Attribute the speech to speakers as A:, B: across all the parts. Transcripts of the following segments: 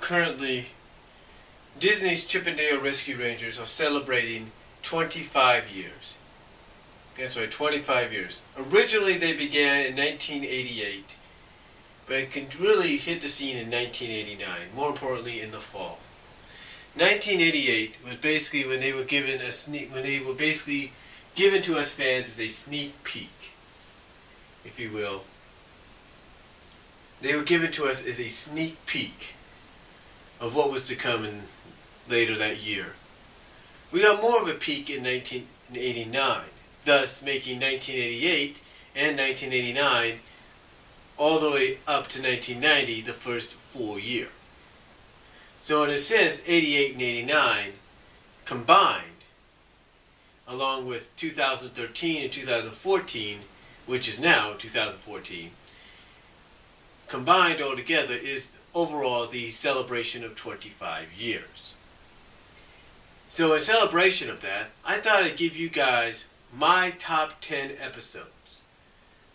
A: Currently, Disney's Chip 'n Dale Rescue Rangers are celebrating 25 years. That's right, 25 years. Originally, they began in 1988, but it can really hit the scene in 1989. More importantly, in the fall. 1988 was basically when they were given given to us fans as a sneak peek, if you will. They were given to us as a sneak peek of what was to come later that year. We got more of a peek in 1989, thus making 1988 and 1989 all the way up to 1990 the first full year. So in a sense, 88 and 89 combined, along with 2013 and 2014, which is now 2014, combined all together is overall the celebration of 25 years. So in celebration of that, I thought I'd give you guys my top 10 episodes.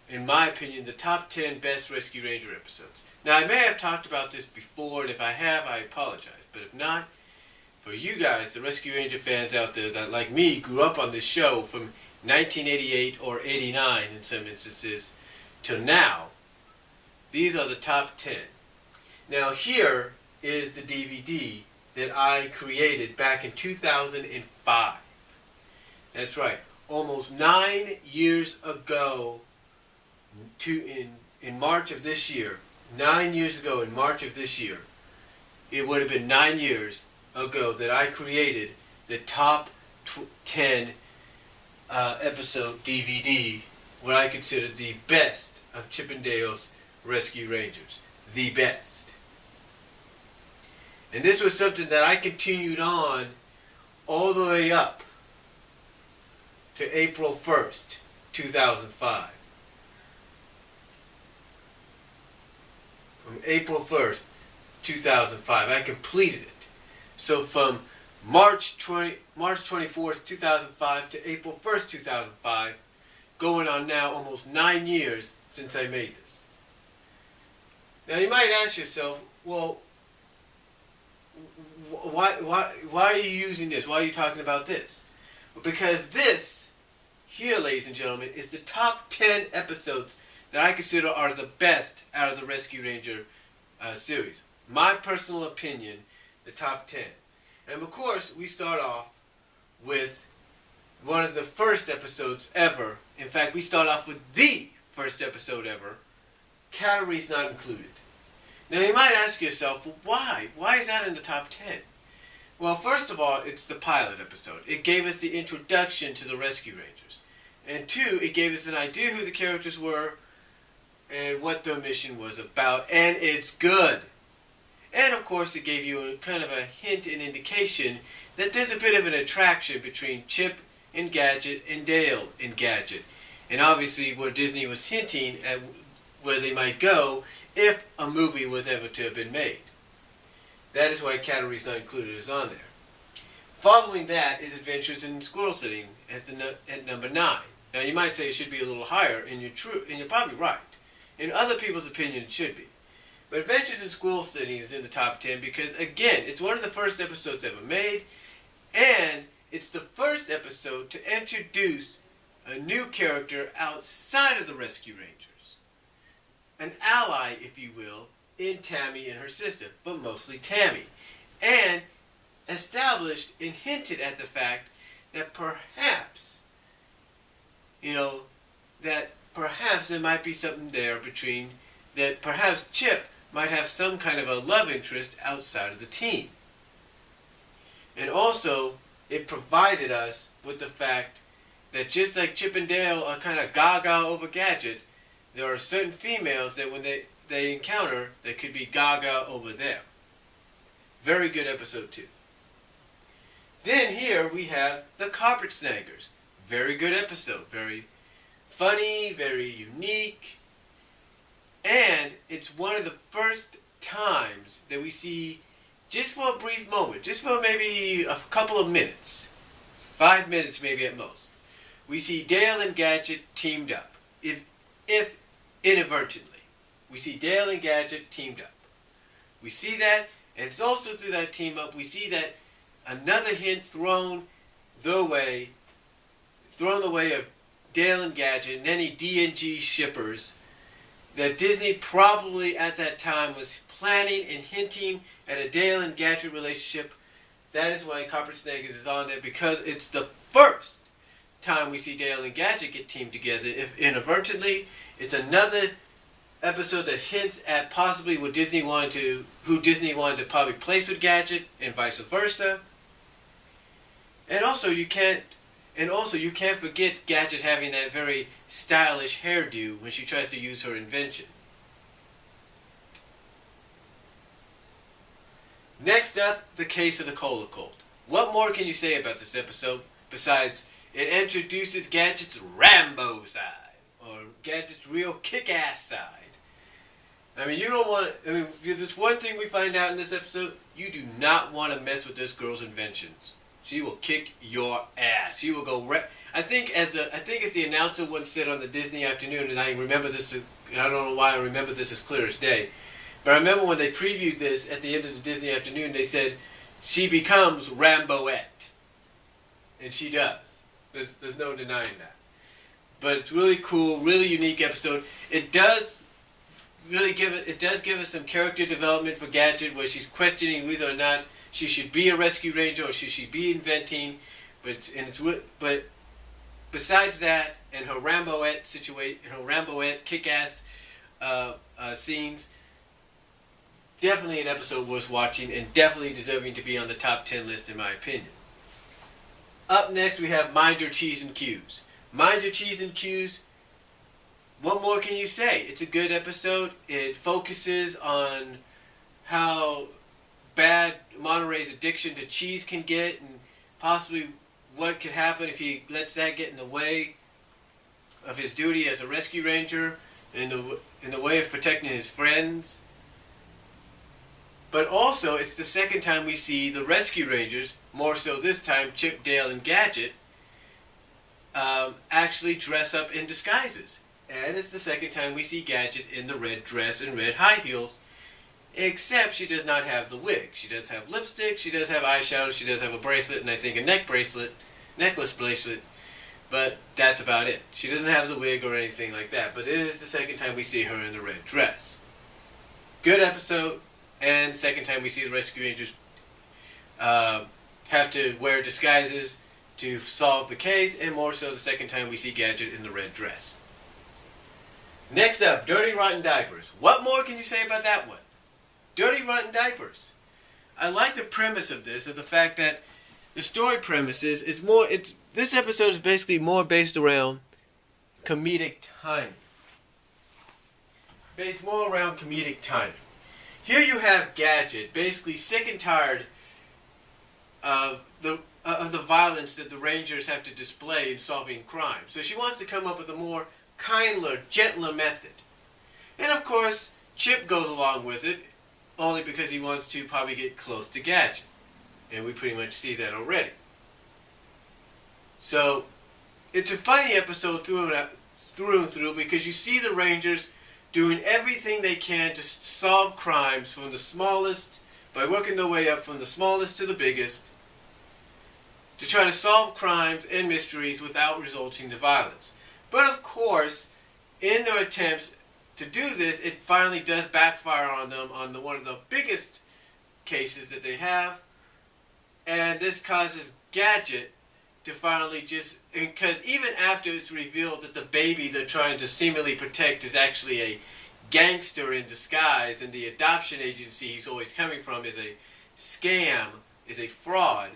A: In my opinion, the top 10 best Rescue Ranger episodes. Now, I may have talked about this before, and if I have, I apologize. But if not, for you guys, the Rescue Ranger fans out there that, like me, grew up on this show from 1988 or 89 in some instances till now, these are the top 10. Now, here is the DVD that I created back in 2005. That's right, almost 9 years ago, in March of this year. 9 years ago in March of this year, it would have been 9 years ago that I created the top 10 episode DVD, what I consider the best of Chip 'n Dale's Rescue Rangers. The best. And this was something that I continued on all the way up to April 1st, 2005. From April 1st, 2005, I completed it. So from March 24th, 2005 to April 1st, 2005, going on now almost 9 years since I made this. Now you might ask yourself, well, why are you using this? Why are you talking about this? Well, because this here, ladies and gentlemen, is the top 10 episodes that I consider are the best out of the Rescue Ranger series. My personal opinion, the top 10. And of course, we start off with one of the first episodes ever. In fact, we start off with the first episode ever, Calories Not Included. Now you might ask yourself, well, why? Why is that in the top 10? Well, first of all, it's the pilot episode. It gave us the introduction to the Rescue Rangers. And two, it gave us an idea who the characters were and what their mission was about. And it's good. And of course, it gave you a kind of a hint and indication that there's a bit of an attraction between Chip and Gadget and Dale and Gadget. And obviously where Disney was hinting at where they might go if a movie was ever to have been made. That is why Calories Not Included is on there. Following that is Adventures in Squirrel City at number 9. Now you might say it should be a little higher, and you're probably right. In other people's opinion, it should be. But Adventures in Squirrel City is in the top 10 because, again, it's one of the first episodes ever made, and it's the first episode to introduce a new character outside of the Rescue Rangers. An ally, if you will, in Tammy and her sister, but mostly Tammy. And established and hinted at the fact that perhaps, there might be something there between, that perhaps Chip might have some kind of a love interest outside of the team. And also, it provided us with the fact that just like Chip and Dale are kind of gaga over Gadget, there are certain females that when they encounter, that could be gaga over them. Very good episode 2. Then here we have the Carpet Snaggers. Very good episode. Very funny, very unique. And it's one of the first times that we see, just for a brief moment, just for maybe a couple of minutes, 5 minutes maybe at most, we see Dale and Gadget teamed up. If inadvertently, we see Dale and Gadget teamed up. We see that, and it's also through that team up we see that another hint thrown the way of Dale and Gadget and any D&G shippers that Disney probably at that time was planning and hinting at a Dale and Gadget relationship. That is why Copper Snake is on there, because it's the first time we see Dale and Gadget get teamed together. If inadvertently, it's another episode that hints at possibly who Disney wanted to probably place with Gadget, and vice versa. And also you can't forget Gadget having that very stylish hairdo when she tries to use her invention. Next up, the case of the Cola Cold. What more can you say about this episode besides it introduces Gadget's Rambo side, or Gadget's real kick-ass side? I mean, if there's one thing we find out in this episode, you do not want to mess with this girl's inventions. She will kick your ass. She will go. I think as the announcer once said on the Disney Afternoon, and I remember this. I don't know why I remember this as clear as day, but I remember when they previewed this at the end of the Disney Afternoon, they said she becomes Ramboette, and she does. There's no denying that. But it's really cool, really unique episode. It does give us some character development for Gadget, where she's questioning whether or not she should be a rescue ranger or should she be inventing. But besides that, and her Ramboette kick-ass scenes, definitely an episode worth watching and definitely deserving to be on the top 10 list in my opinion. Up next we have Mind Your T's and Q's. Mind Your T's and Q's. What more can you say? It's a good episode. It focuses on how bad Monterey's addiction to cheese can get, and possibly what could happen if he lets that get in the way of his duty as a rescue ranger, in the way of protecting his friends. But also, it's the second time we see the rescue rangers, more so this time Chip, Dale, and Gadget, actually dress up in disguises. And it's the second time we see Gadget in the red dress and red high heels, except she does not have the wig. She does have lipstick, she does have eyeshadow, she does have a bracelet, and I think a necklace bracelet, but that's about it. She doesn't have the wig or anything like that, but it is the second time we see her in the red dress. Good episode, and second time we see the rescue rangers have to wear disguises to solve the case, and more so the second time we see Gadget in the red dress. Next up, Dirty Rotten Diapers. What more can you say about that one? Dirty Rotten Diapers. I like the premise of this, of the fact that the story premise is this episode is basically more based around comedic timing. Based more around comedic timing. Here you have Gadget basically sick and tired of the violence that the Rangers have to display in solving crime. So she wants to come up with a more kinder, gentler method. And of course, Chip goes along with it, only because he wants to probably get close to Gadget. And we pretty much see that already. So, it's a funny episode through and through, because you see the Rangers doing everything they can to solve crimes from the smallest, by working their way up from the smallest to the biggest, to try to solve crimes and mysteries without resulting to violence. But of course, in their attempts to do this, it finally does backfire on them on one of the biggest cases that they have. And this causes Gadget to finally because even after it's revealed that the baby they're trying to seemingly protect is actually a gangster in disguise, and the adoption agency he's always coming from is a scam, is a fraud,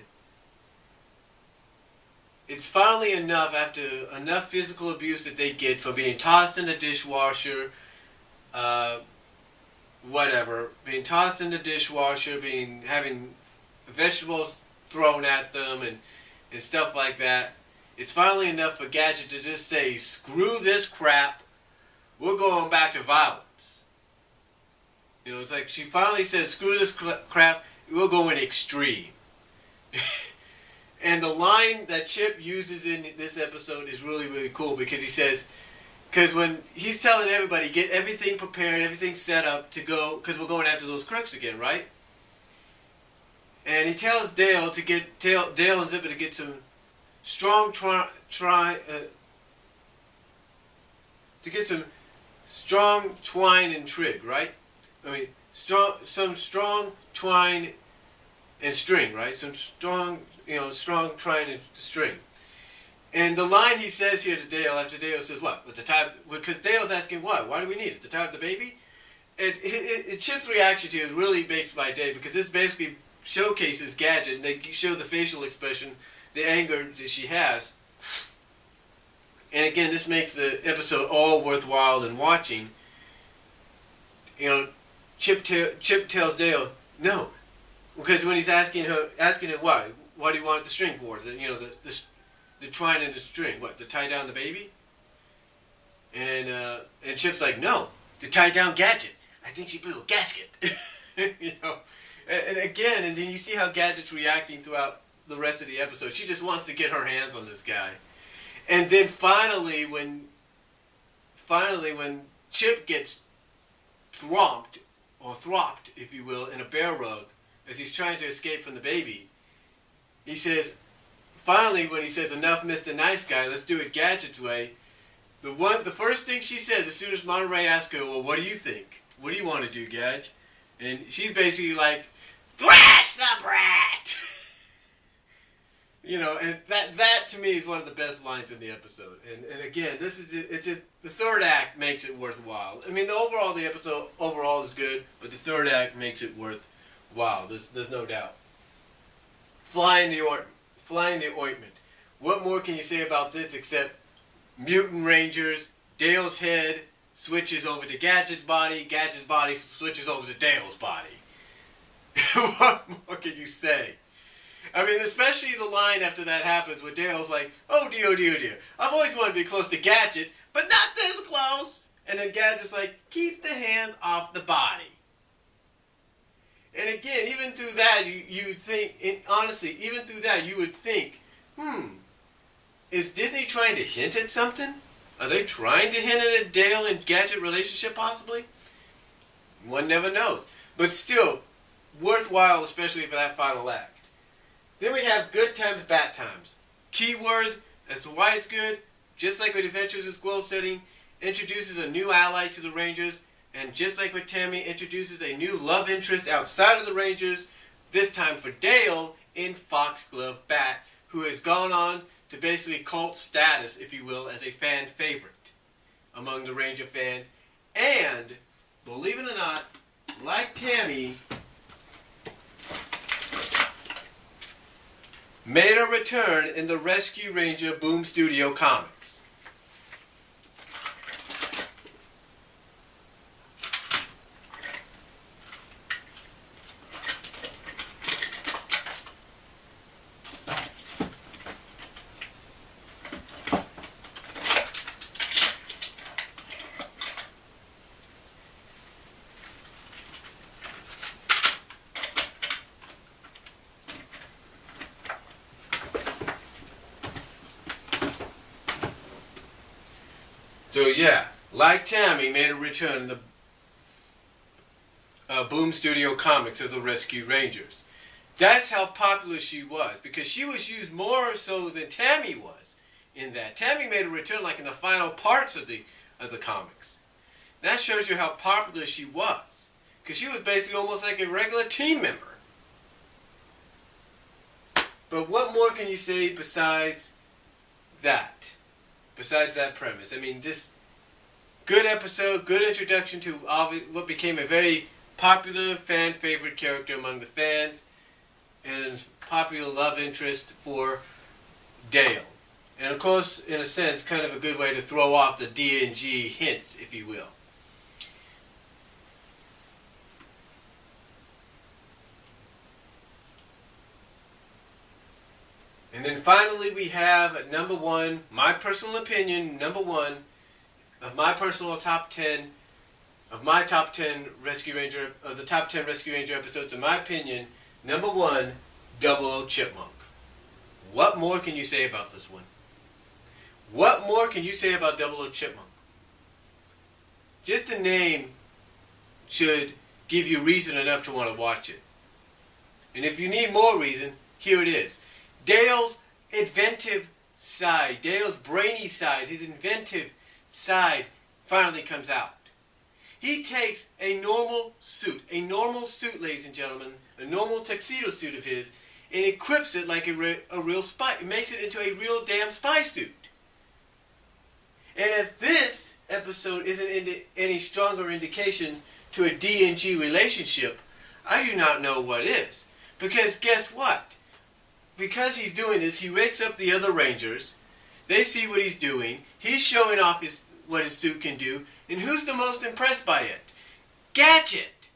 A: it's finally enough, after enough physical abuse that they get from being tossed in the dishwasher, being tossed in the dishwasher, having vegetables thrown at them and stuff like that. It's finally enough for Gadget to just say, screw this crap, we're going back to violence. You know, it's like she finally says, screw this crap, we're going extreme. And the line that Chip uses in this episode is really, really cool, because he says, Because when he's telling everybody, get everything prepared, everything set up to go, because we're going after those crooks again, right? And he tells Dale to get Dale and Zipper to get some strong to get some strong twine and trig, right? I mean, some strong twine and string, right? Some strong, strong twine and string. And the line he says here to Dale after Dale says what? With the tie, because Dale's asking what? Why do we need it? To tie up the baby? And Chip's reaction to it really makes my day, because this basically showcases Gadget, and they show the facial expression, the anger that she has. And again, this makes the episode all worthwhile in watching. Chip tells Dale no, because when he's asking him why do you want the string for? The twine and the string, what, to tie down the baby? And Chip's like, no, to tie down Gadget. I think she blew a gasket. And again, and then you see how Gadget's reacting throughout the rest of the episode. She just wants to get her hands on this guy. And then finally when Chip gets thropped, if you will, in a bear rug as he's trying to escape from the baby, he says, finally when he says, enough Mr. Nice Guy, let's do it Gadget's way, the first thing she says as soon as Monterey asks her, well, what do you think? What do you want to do, Gadget? And she's basically like, thrash the brat! And that to me is one of the best lines in the episode. And again, this is just the third act makes it worthwhile. I mean, the episode overall is good, but the third act makes it worthwhile. There's no doubt. Flying the ointment. What more can you say about this except mutant rangers? Dale's head switches over to Gadget's body switches over to Dale's body. What more can you say? I mean, especially the line after that happens where Dale's like, oh dear, oh dear, oh dear. I've always wanted to be close to Gadget, but not this close. And then Gadget's like, keep the hands off the body. And again, even through that, you think, and honestly, even through that, you would think, is Disney trying to hint at something? Are they trying to hint at a Dale and Gadget relationship, possibly? One never knows. But still, worthwhile, especially for that final act. Then we have good times, bad times. Keyword as to why it's good, just like with Adventures in Squirrel Setting, introduces a new ally to the Rangers, and just like with Tammy, introduces a new love interest outside of the Rangers, this time for Dale in Foxglove Bat, who has gone on to basically cult status, if you will, as a fan favorite among the Ranger fans. And, believe it or not, like Tammy, made a return in the Rescue Ranger Boom Studio comics. So yeah, like Tammy, made a return in the Boom Studio comics of the Rescue Rangers. That's how popular she was, because she was used more so than Tammy was in that. Tammy made a return like in the final parts of the comics. That shows you how popular she was, because she was basically almost like a regular team member. But what more can you say besides that? Besides that premise? I mean, just good episode, good introduction to what became a very popular fan favorite character among the fans, and popular love interest for Dale. And of course, in a sense, kind of a good way to throw off the D&G hints, if you will. And then finally we have at number one, my personal opinion, number one of my personal top 10, of my top 10 Rescue Ranger, of the top 10 Rescue Ranger episodes, in my opinion, number one, Double O Chipmunk. What more can you say about this one? What more can you say about Double O Chipmunk? Just the name should give you reason enough to want to watch it. And if you need more reason, here it is. Dale's inventive side, Dale's brainy side, his inventive side finally comes out. He takes a normal suit, ladies and gentlemen, a normal tuxedo suit of his, and equips it like a real spy. It makes it into a real damn spy suit. And if this episode isn't any stronger indication to a D and G relationship, I do not know what is. Because guess what? Because he's doing this, he rakes up the other Rangers. They see what he's doing. He's showing off what his suit can do. And who's the most impressed by it? Gadget.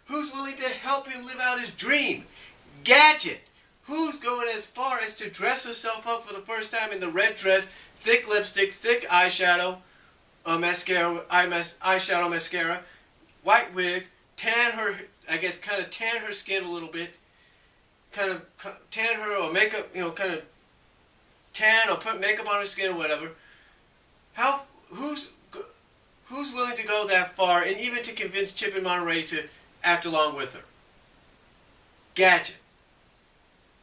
A: Who's willing to help him live out his dream? Gadget. Who's going as far as to dress herself up for the first time in the red dress, thick lipstick, thick eyeshadow, eyeshadow, mascara, white wig, tan her skin a little bit, kind of tan her or makeup, kind of tan or put makeup on her skin or whatever. Who's willing to go that far and even to convince Chip and Monterey to act along with her? Gadget.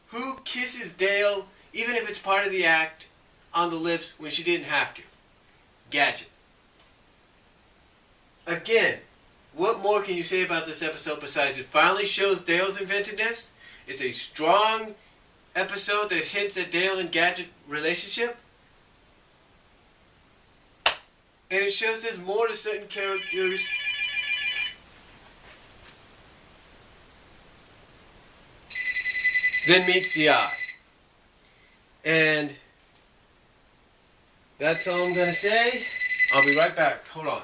A: Who kisses Dale, even if it's part of the act, on the lips when she didn't have to? Gadget. Again, what more can you say about this episode besides it finally shows Dale's inventiveness? It's a strong episode that hints at Dale and Gadget relationship. And it shows there's more to certain characters than meets the eye. And that's all I'm going to say. I'll be right back. Hold on.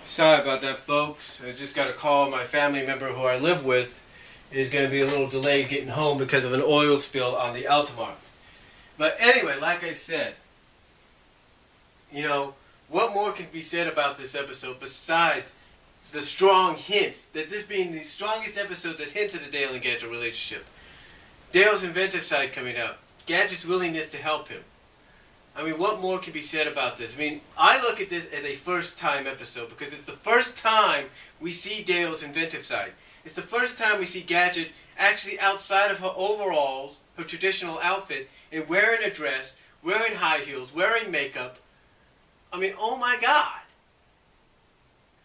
A: Sorry about that, folks. I just got a call. My family member who I live with is going to be a little delayed getting home because of an oil spill on the Altamar. But anyway, like I said, what more can be said about this episode besides the strong hints, that this being the strongest episode that hints at a Dale and Gadget relationship. Dale's inventive side coming out. Gadget's willingness to help him. I mean, what more can be said about this? I mean, I look at this as a first-time episode because it's the first time we see Dale's inventive side. It's the first time we see Gadget actually outside of her overalls, her traditional outfit, and wearing a dress, wearing high heels, wearing makeup. I mean, oh my God.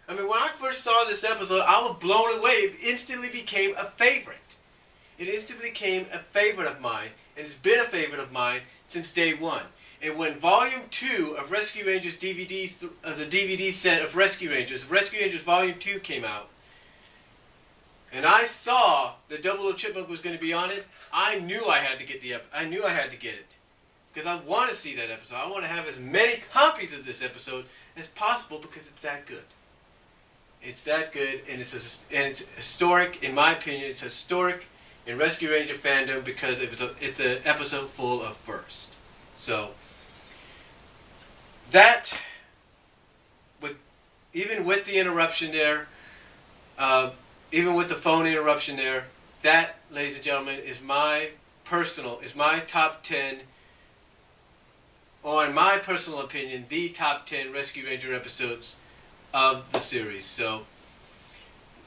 A: I mean, when I first saw this episode, I was blown away. It instantly became a favorite. It instantly became a favorite of mine, and it's been a favorite of mine since day one. And when Volume 2 of Rescue Rangers DVD, the DVD set of Rescue Rangers Volume 2 came out, and I saw that Double O Chipmunk was going to be on it, I knew I had to get it. Because I want to see that episode. I want to have as many copies of this episode as possible because it's that good. It's that good, and it's historic, in my opinion. It's historic in Rescue Ranger fandom because it's an episode full of first. So, that, even with the interruption there, even with the phone interruption there, that, ladies and gentlemen, is my top 10, or in my personal opinion, the top 10 Rescue Ranger episodes of the series. So,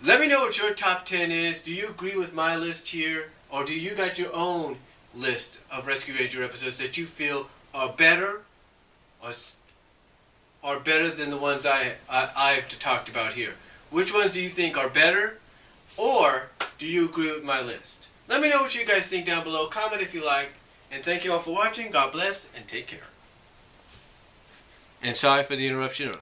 A: let me know what your top 10 is. Do you agree with my list here? Or do you got your own list of Rescue Ranger episodes that you feel are better or better than the ones I've talked about here? Which ones do you think are better? Or do you agree with my list? Let me know what you guys think down below. Comment if you like. And thank you all for watching. God bless and take care. And sorry for the interruption.